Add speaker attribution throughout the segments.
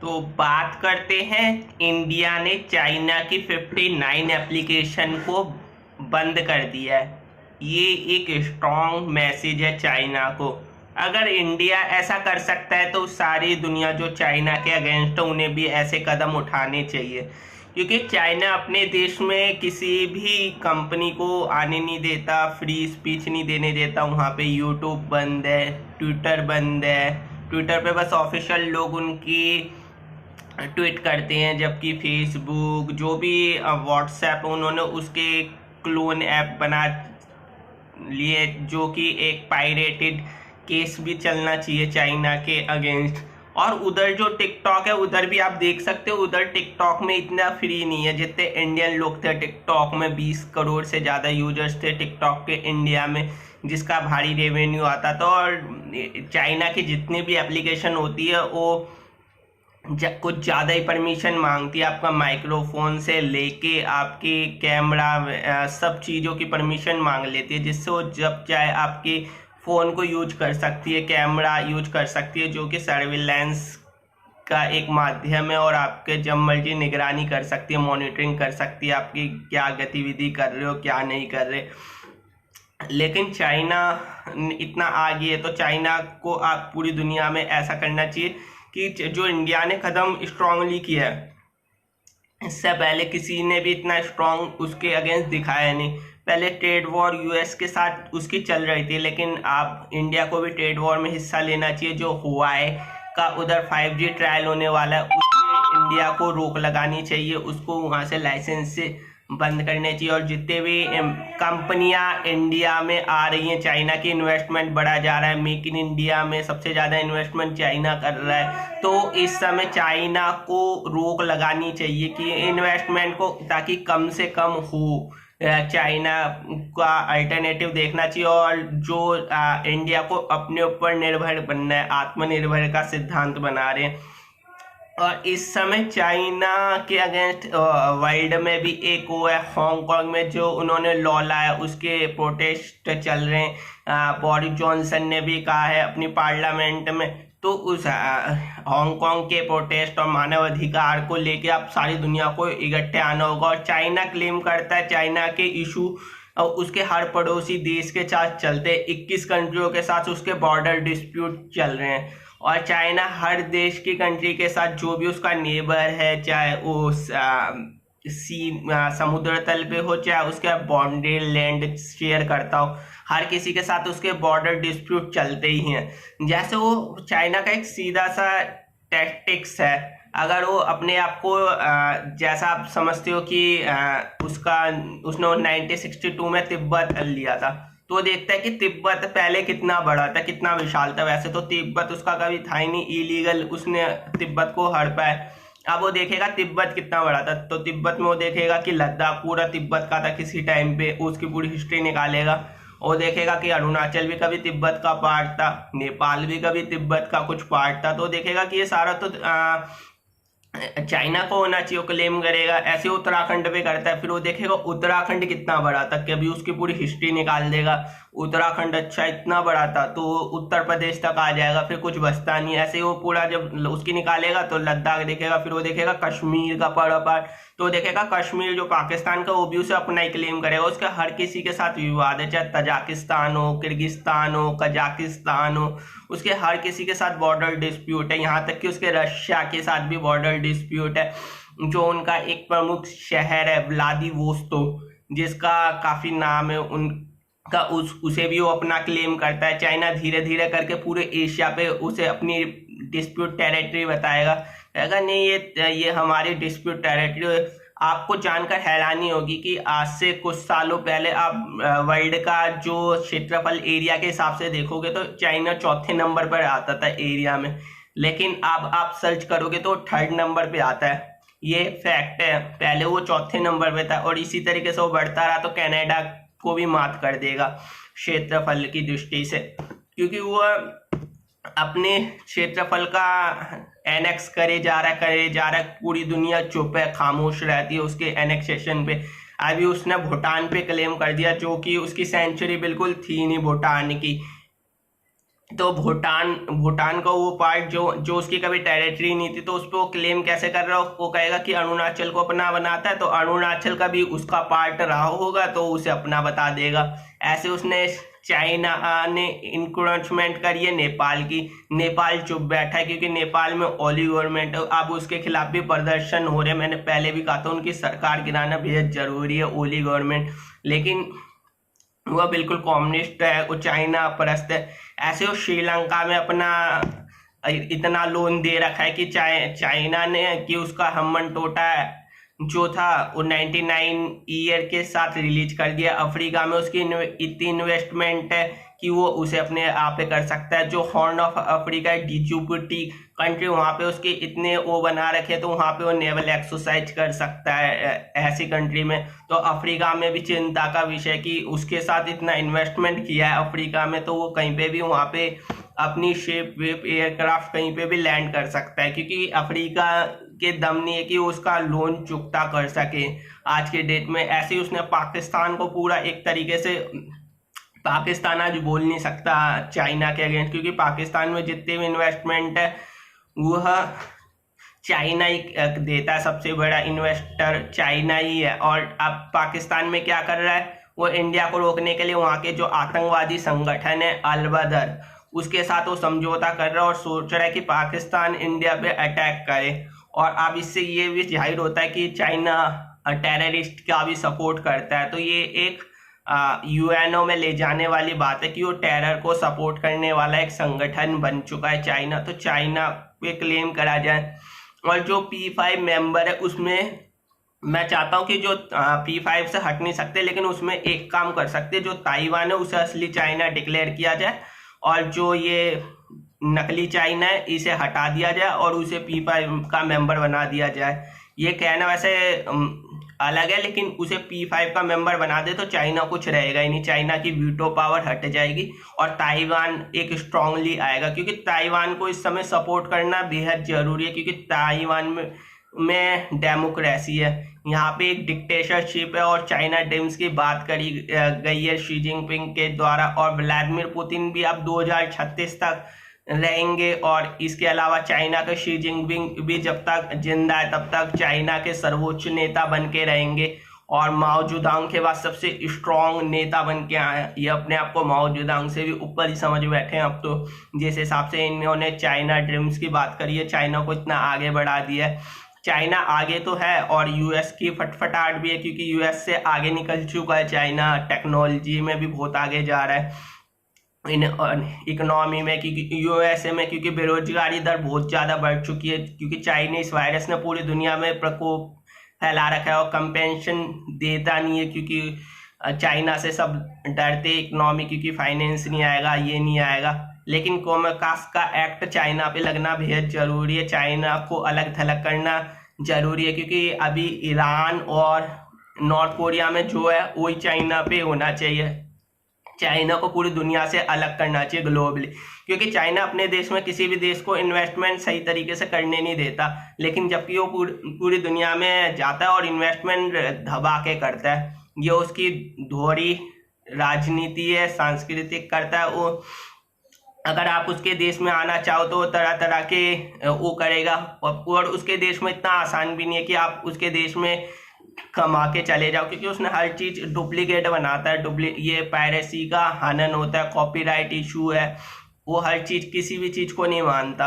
Speaker 1: तो बात करते हैं। इंडिया ने चाइना की 59 एप्लीकेशन को बंद कर दिया है। ये एक स्ट्रॉन्ग मैसेज है चाइना को। अगर इंडिया ऐसा कर सकता है तो सारी दुनिया जो चाइना के अगेंस्ट है उन्हें भी ऐसे कदम उठाने चाहिए, क्योंकि चाइना अपने देश में किसी भी कंपनी को आने नहीं देता, फ्री स्पीच नहीं देने देता। वहाँ पे यूट्यूब बंद है, ट्विटर बंद है। ट्विटर पे बस ऑफिशियल लोग उनकी ट्वीट करते हैं, जबकि फेसबुक जो भी व्हाट्सएप उन्होंने उसके क्लोन ऐप बना लिए, जो कि एक पायरेटेड केस भी चलना चाहिए चाइना के अगेंस्ट। और उधर जो टिकटॉक है उधर भी आप देख सकते हो, उधर टिकटॉक में इतना फ्री नहीं है जितने इंडियन लोग थे। टिकटॉक में 20 करोड़ से ज़्यादा यूजर्स थे टिकटॉक के इंडिया में, जिसका भारी रेवेन्यू आता था। और चाइना की जितनी भी एप्लीकेशन होती है वो कुछ ज़्यादा ही परमिशन मांगती है, आपका माइक्रोफोन से लेके आपके कैमरा सब चीज़ों की परमिशन मांग लेती है, जिससे वो जब चाहे आपके फ़ोन को यूज कर सकती है, कैमरा यूज कर सकती है, जो कि सर्विलेंस का एक माध्यम है। और आपके जब मर्जी निगरानी कर सकती है, मॉनिटरिंग कर सकती है आपकी क्या गतिविधि कर रहे हो क्या नहीं कर रहे। लेकिन चाइना इतना आगे है, तो चाइना को आप पूरी दुनिया में ऐसा करना चाहिए कि जो इंडिया ने कदम स्ट्रांगली किया है, इससे पहले किसी ने भी इतना स्ट्रांग उसके अगेंस्ट दिखाया नहीं। पहले ट्रेड वॉर यूएस के साथ उसकी चल रही थी, लेकिन आप इंडिया को भी ट्रेड वॉर में हिस्सा लेना चाहिए। जो हुआई का उधर 5G ट्रायल होने वाला है, उससे इंडिया को रोक लगानी चाहिए, उसको वहाँ से लाइसेंस से बंद करने चाहिए। और जितने भी कंपनियां इंडिया में आ रही हैं, चाइना की इन्वेस्टमेंट बढ़ा जा रहा है, मेक इन इंडिया में सबसे ज़्यादा इन्वेस्टमेंट चाइना कर रहा है, तो इस समय चाइना को रोक लगानी चाहिए कि इन्वेस्टमेंट को, ताकि कम से कम हो। चाइना का अल्टरनेटिव देखना चाहिए। और जो इंडिया को अपने ऊपर निर्भर बनना है, आत्मनिर्भर का सिद्धांत बना रहे हैं। और इस समय चाइना के अगेंस्ट वर्ल्ड में भी एक वो है, हांगकांग में जो उन्होंने लॉ लाया, उसके प्रोटेस्ट चल रहे हैं। बोरिस जॉनसन ने भी कहा है अपनी पार्लियामेंट में। तो उस हांगकांग के प्रोटेस्ट और मानव अधिकार को लेके आप सारी दुनिया को इकट्ठे आना होगा। और चाइना क्लेम करता है चाइना के इशू उसके हर पड़ोसी देश के साथ चलते, 21 कंट्रियों के साथ उसके बॉर्डर डिस्प्यूट चल रहे हैं। और चाइना हर देश की कंट्री के साथ जो भी उसका नेबर है, चाहे वो समुद्र तल पे हो, चाहे उसके बाउंड्री लैंड शेयर करता हो, हर किसी के साथ उसके बॉर्डर डिस्प्यूट चलते ही हैं। जैसे वो चाइना का एक सीधा सा टैक्टिक्स है, अगर वो अपने आप को जैसा आप समझते हो कि उसने 1962 में तिब्बत लिया था, तो वो देखता है कि तिब्बत पहले कितना बड़ा था, कितना विशाल था। वैसे तो तिब्बत उसका कभी था ही नहीं, इलीगल उसने तिब्बत को हड़पा है। अब वो देखेगा तिब्बत कितना बड़ा था, तो तिब्बत में वो देखेगा कि लद्दाख पूरा तिब्बत का था किसी टाइम पे, उसकी पूरी हिस्ट्री निकालेगा। और देखेगा कि अरुणाचल भी कभी तिब्बत का पार्ट था, नेपाल भी कभी तिब्बत का कुछ पार्ट था। तो देखेगा कि ये सारा तो चाइना को होना चाहिए, क्लेम करेगा। ऐसे उत्तराखंड पे करता है, फिर वो देखेगा उत्तराखंड कितना बड़ा था, कभी उसकी पूरी हिस्ट्री निकाल देगा। उत्तराखंड अच्छा इतना बड़ा था, तो उत्तर प्रदेश तक आ जाएगा, फिर कुछ बचता नहीं। ऐसे वो पूरा जब उसकी निकालेगा तो लद्दाख देखेगा, फिर वो देखेगा कश्मीर का बड़ा पार्ट, तो देखेगा कश्मीर जो पाकिस्तान का, वो भी उसे अपना ही क्लेम करेगा। उसके हर किसी के साथ विवाद है, चाहे तजाकिस्तान हो, किर्गिस्तान हो, कजाकिस्तान हो, उसके हर किसी के साथ बॉर्डर डिस्प्यूट है। यहाँ तक कि उसके रशिया के साथ भी बॉर्डर डिस्प्यूट है। जो उनका एक प्रमुख शहर है व्लादिवोस्तोक, जिसका काफी नाम है उनका, उसे भी वो अपना क्लेम करता है। चाइना धीरे धीरे करके पूरे एशिया पे उसे अपनी डिस्प्यूट टेरिटरी बताएगा, कहेगा नहीं ये हमारी डिस्प्यूट टेरिटरी। आपको जानकर हैरानी होगी कि आज से कुछ सालों पहले आप वर्ल्ड का जो क्षेत्रफल एरिया के हिसाब से देखोगे तो चाइना चौथे नंबर पर आता था एरिया में, लेकिन अब आप सर्च करोगे तो थर्ड नंबर पे आता है। ये फैक्ट है, पहले वो चौथे नंबर पे था। और इसी तरीके से वो बढ़ता रहा तो कनाडा को भी मात कर देगा क्षेत्रफल की दृष्टि से, क्योंकि वो अपने क्षेत्रफल का एनेक्स करे जा रहा है। पूरी दुनिया चुप है, खामोश रहती है उसके एनेक्सेशन पे। अभी उसने भूटान पे क्लेम कर दिया, जो कि उसकी सेंचुरी बिल्कुल थी नहीं भूटान की। तो भूटान भूटान का वो पार्ट जो जो उसकी कभी टेरिटरी नहीं थी, तो उस पर वो क्लेम कैसे कर रहा हो, वो कहेगा कि अरुणाचल को अपना बनाता है, तो अरुणाचल का भी उसका पार्ट रहा होगा तो उसे अपना बता देगा। ऐसे उसने चाइना ने इंक्रोचमेंट करी है नेपाल की। नेपाल चुप बैठा है क्योंकि नेपाल में ओली गवर्नमेंट है। अब उसके खिलाफ भी प्रदर्शन हो रहे हैं। मैंने पहले भी कहा था उनकी सरकार गिराना बेहद जरूरी है, ओली गवर्नमेंट, लेकिन वह बिल्कुल कम्युनिस्ट है, वो चाइना परस्त है। ऐसे वो श्रीलंका में अपना इतना लोन दे रखा है कि चाइना ने कि उसका हम्मन टोटा जो था वो 99 ईयर के साथ रिलीज कर दिया। अफ्रीका में उसकी इतनी इन्वेस्टमेंट है कि वो उसे अपने आप पे कर सकता है। जो हॉर्न ऑफ अफ्रीका है, डिजिबुटी कंट्री, वहां पे उसके इतने वो बना रखे तो वहां पे वो नेवल एक्सरसाइज कर सकता है ऐसी कंट्री में। तो अफ्रीका में भी चिंता का विषय कि उसके साथ इतना इन्वेस्टमेंट किया है अफ्रीका में, तो वो कहीं पे भी वहां पे अपनी शेप वेप एयरक्राफ्ट कहीं पे भी लैंड कर सकता है, क्योंकि अफ्रीका के दम नहीं है कि उसका लोन चुकता कर सके आज के डेट में। ऐसे ही उसने पाकिस्तान को पूरा एक तरीके से, पाकिस्तान आज बोल नहीं सकता चाइना के अगेंस्ट, क्योंकि पाकिस्तान में जितने भी इन्वेस्टमेंट है वह चाइना ही देता है। सबसे बड़ा इन्वेस्टर चाइना ही है। और अब पाकिस्तान में क्या कर रहा है, वो इंडिया को रोकने के लिए वहां के जो आतंकवादी संगठन है अल-बदर, उसके साथ वो समझौता कर रहा है और सोच रहा है कि पाकिस्तान इंडिया पे अटैक करे। और अब इससे ये भी जाहिर होता है कि चाइना टेररिस्ट का भी सपोर्ट करता है। तो ये एक यूएनओ में ले जाने वाली बात है कि वो टेरर को सपोर्ट करने वाला एक संगठन बन चुका है चाइना। तो चाइना पे क्लेम करा जाए। और जो P5 मेंबर है उसमें मैं चाहता हूं कि जो P5 से हट नहीं सकते, लेकिन उसमें एक काम कर सकते, जो ताइवान है उसे असली चाइना डिक्लेयर किया जाए और जो ये नकली चाइना है इसे हटा दिया जाए और उसे P5 का मेंबर बना दिया जाए। ये कहना वैसे अलग है, लेकिन उसे P5 का मेंबर बना दे तो चाइना कुछ रहेगा ही नहीं, चाइना की वीटो पावर हट जाएगी और ताइवान एक स्ट्रांगली आएगा। क्योंकि ताइवान को इस समय सपोर्ट करना बेहद जरूरी है, क्योंकि ताइवान में डेमोक्रेसी है, यहाँ पे एक डिक्टेटरशिप है और चाइना ड्रीम्स की बात करी गई है शी जिनपिंग के द्वारा। और व्लादिमीर पुतिन भी अब 2036 तक रहेंगे। और इसके अलावा चाइना के शी जिनपिंग भी जब तक जिंदा है तब तक चाइना के सर्वोच्च नेता बन के रहेंगे और माओ जेडुंग के बाद सबसे स्ट्रांग नेता बन के आए। ये अपने आप को माओ जेडुंग से भी ऊपर ही समझ बैठे हैं अब तो, जिस हिसाब से इन्होंने चाइना ड्रीम्स की बात करी है, चाइना को इतना आगे बढ़ा दिया है। चाइना आगे तो है और यूएस की फटफटाहट भी है, क्योंकि यूएस से आगे निकल चुका है चाइना, टेक्नोलॉजी में भी बहुत आगे जा रहा है, इन इकोनॉमी में। क्योंकि यूएसए में क्योंकि बेरोजगारी दर बहुत ज़्यादा बढ़ चुकी है, क्योंकि चाइनीज वायरस ने पूरी दुनिया में प्रकोप फैला रखा है और कंपेंशन देता नहीं है, क्योंकि चाइना से सब डरते इकोनॉमी, क्योंकि फाइनेंस नहीं आएगा, ये नहीं आएगा। लेकिन कोमकास का एक्ट चाइना पे लगना बेहद जरूरी है, चाइना को अलग थलग करना जरूरी है, क्योंकि अभी ईरान और नॉर्थ कोरिया में जो है वही चाइना पे होना चाहिए। चाइना को पूरी दुनिया से अलग करना चाहिए ग्लोबली, क्योंकि चाइना अपने देश में किसी भी देश को इन्वेस्टमेंट सही तरीके से करने नहीं देता, लेकिन जबकि वो पूरी दुनिया में जाता है और इन्वेस्टमेंट दबा के करता है। ये उसकी दोहरी राजनीति है, सांस्कृतिक करता है वो। अगर आप उसके देश में आना चाहो तो तरह तरह के वो करेगा, और उसके देश में इतना आसान भी नहीं है कि आप उसके देश में कमा के चले जाओ, क्योंकि उसने हर चीज डुप्लीकेट बनाता है। ये पायरेसी का हनन होता है, कॉपीराइट इशू है, वो हर चीज किसी भी चीज को नहीं मानता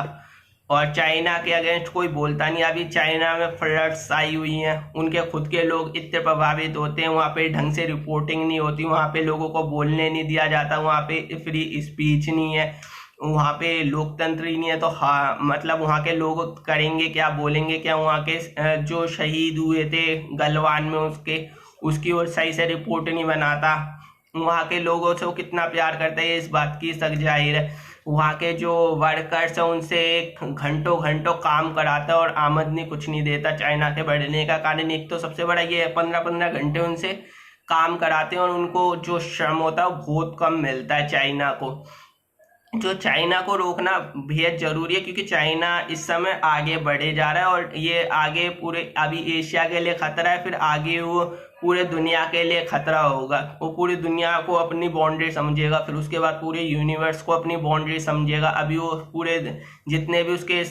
Speaker 1: और चाइना के अगेंस्ट कोई बोलता नहीं। अभी चाइना में फ्लड्स आई हुई हैं, उनके खुद के लोग इतने प्रभावित होते हैं, वहाँ पे ढंग से रिपोर्टिंग नहीं होती, वहाँ पे लोगों को बोलने नहीं दिया जाता, वहाँ पे फ्री स्पीच नहीं है, वहाँ पे लोकतंत्र ही नहीं है। तो हाँ, मतलब वहाँ के लोग करेंगे क्या, बोलेंगे क्या। वहाँ के जो शहीद हुए थे गलवान में उसकी ओर सही से रिपोर्ट नहीं बनाता। वहाँ के लोगों से वो कितना प्यार करते हैं इस बात की सक जाहिर है। वहाँ के जो वर्कर्स हैं उनसे घंटों घंटों काम कराता है और आमदनी कुछ नहीं देता। चाइना के बढ़ने का कारण एक तो सबसे बड़ा ये है, 15-15 घंटे उनसे काम कराते हैं और उनको जो श्रम होता है वो बहुत कम मिलता है चाइना को। जो चाइना को रोकना बेहद जरूरी है, क्योंकि चाइना इस समय आगे बढ़े जा रहा है और ये आगे पूरे अभी एशिया के लिए खतरा है, फिर आगे वो पूरे दुनिया के लिए खतरा होगा। वो पूरी दुनिया को अपनी बाउंड्री समझेगा, फिर उसके बाद पूरे यूनिवर्स को अपनी बाउंड्री समझेगा। अभी वो पूरे जितने भी उसके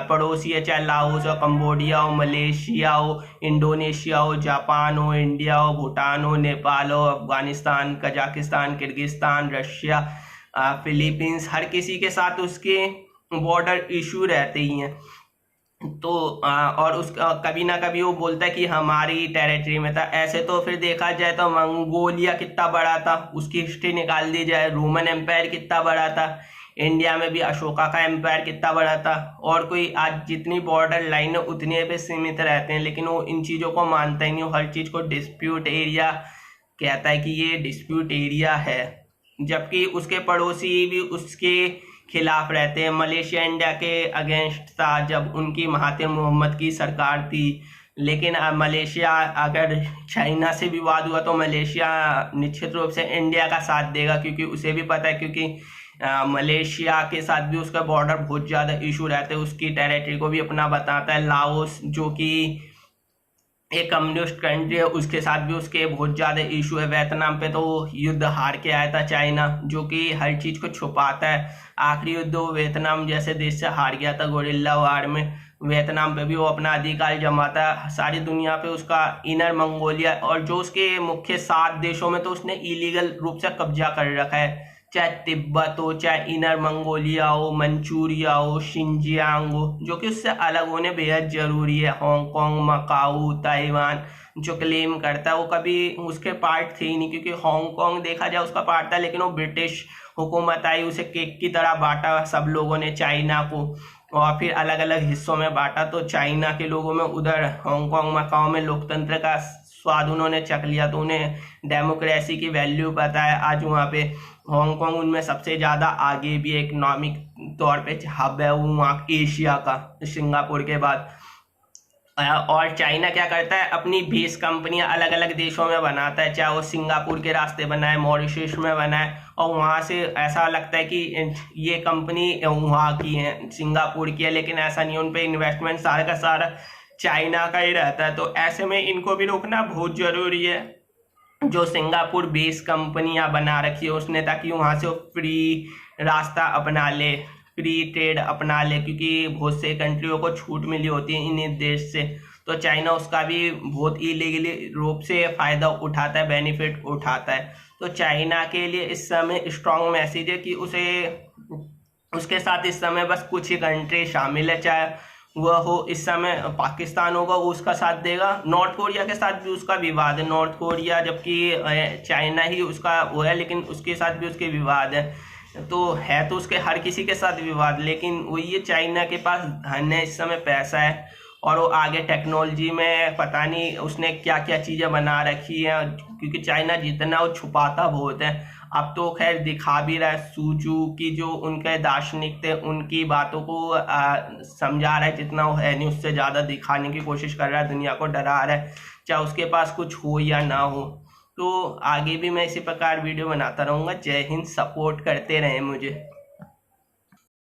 Speaker 1: पड़ोसी है, चाहे लाओस हो, कंबोडिया हो, मलेशिया हो, इंडोनेशिया हो, जापान हो, इंडिया हो, भूटान हो, नेपाल हो, Afghanistan, Kazakhstan, Kyrgyzstan, Russia, Philippines, हर किसी के साथ उसके बॉर्डर इशू रहते ही हैं। तो और उसका कभी ना कभी वो बोलता है कि हमारी टेरिटरी में था। ऐसे तो फिर देखा जाए तो मंगोलिया कितना बड़ा था, उसकी हिस्ट्री निकाल दी जाए, रोमन एम्पायर कितना बड़ा था, इंडिया में भी अशोका का एम्पायर कितना बड़ा था। और कोई आज जितनी बॉर्डर लाइन है उतने पे सीमित रहते हैं, लेकिन वो इन चीज़ों को मानता ही नहीं। वो हर चीज़ को डिस्प्यूट एरिया कहता है कि ये डिस्प्यूट एरिया है, जबकि उसके पड़ोसी भी उसके खिलाफ रहते हैं। मलेशिया इंडिया के अगेंस्ट था जब उनकी महातिर मोहम्मद की सरकार थी, लेकिन अब मलेशिया अगर चाइना से विवाद हुआ तो मलेशिया निश्चित रूप से इंडिया का साथ देगा, क्योंकि उसे भी पता है, क्योंकि मलेशिया के साथ भी उसका बॉर्डर बहुत ज़्यादा इशू रहते हैं, उसकी टेरिटरी को भी अपना बताता है। लाओस जो कि एक कम्युनिस्ट कंट्री है, उसके साथ भी उसके बहुत ज़्यादा इशू है। वियतनाम पे तो युद्ध हार के आया था चाइना, जो कि हर चीज़ को छुपाता है। आखिरी युद्ध वो वियतनाम जैसे देश से हार गया था गोरिल्ला वार में। वियतनाम पे भी वो अपना अधिकार जमाता है सारी दुनिया पे। उसका इनर मंगोलिया और जो उसके मुख्य 7 देशों में तो उसने इलीगल रूप से कब्जा कर रखा है, चाहे तिब्बत हो, चाहे इनर मंगोलिया हो, मंचूरिया हो, शिनजियांग हो, जो कि उससे अलग होने बेहद जरूरी है। हांगकांग, मकाऊ, ताइवान जो क्लेम करता है वो कभी उसके पार्ट थे ही नहीं, क्योंकि हांगकांग देखा जाए उसका पार्ट था, लेकिन वो ब्रिटिश हुकूमत आई, उसे केक की तरह बांटा सब लोगों ने चाइना को, और फिर अलग अलग हिस्सों में बांटा। तो चाइना के लोगों में उधर हांगकांग मकाऊ में लोकतंत्र का स्वाद उन्होंने चख लिया, तो उन्हें डेमोक्रेसी की वैल्यू पता है। आज वहाँ पे हांगकांग उनमें सबसे ज़्यादा आगे भी इकोनॉमिक तौर पे हब है वो वहाँ एशिया का, सिंगापुर के बाद। और चाइना क्या करता है, अपनी बेस कंपनियां अलग अलग देशों में बनाता है, चाहे वो सिंगापुर के रास्ते बनाए, मॉरिशस में बनाए, और वहाँ से ऐसा लगता है कि ये कंपनी वहाँ की है, सिंगापुर की है, लेकिन ऐसा नहीं। उन पे इन्वेस्टमेंट सारा का सारा चाइना का ही रहता है। तो ऐसे में इनको भी रोकना बहुत ज़रूरी है, जो सिंगापुर बेस कंपनियां बना रखी है उसने, ताकि वहाँ से वो फ्री रास्ता अपना ले, फ्री ट्रेड अपना ले, क्योंकि बहुत से कंट्रियों को छूट मिली होती है इन देश से। तो चाइना उसका भी बहुत इलीगली रूप से फ़ायदा उठाता है, बेनिफिट उठाता है। तो चाइना के लिए इस समय स्ट्रॉन्ग मैसेज है कि उसे उसके साथ इस समय बस कुछ ही कंट्री शामिल है, चाहे वह हो इस समय पाकिस्तान होगा वो उसका साथ देगा। नॉर्थ कोरिया के साथ भी उसका विवाद है, नॉर्थ कोरिया जबकि चाइना ही उसका वो है, लेकिन उसके साथ भी उसके विवाद है। तो उसके हर किसी के साथ विवाद, लेकिन वो ये चाइना के पास धन है, इस समय पैसा है, और वो आगे टेक्नोलॉजी में पता नहीं उसने क्या क्या चीज़ें बना रखी है, क्योंकि चाइना जितना वो छुपाता बहुत है। अब तो खैर दिखा भी रहा है, सूजू की जो उनके दार्शनिक थे उनकी बातों को समझा रहा है, जितना वो है नहीं उससे ज़्यादा दिखाने की कोशिश कर रहा है, दुनिया को डरा रहा है, चाहे उसके पास कुछ हो या ना हो। तो आगे भी मैं इसी प्रकार वीडियो बनाता रहूँगा। जय हिंद, सपोर्ट करते रहें मुझे।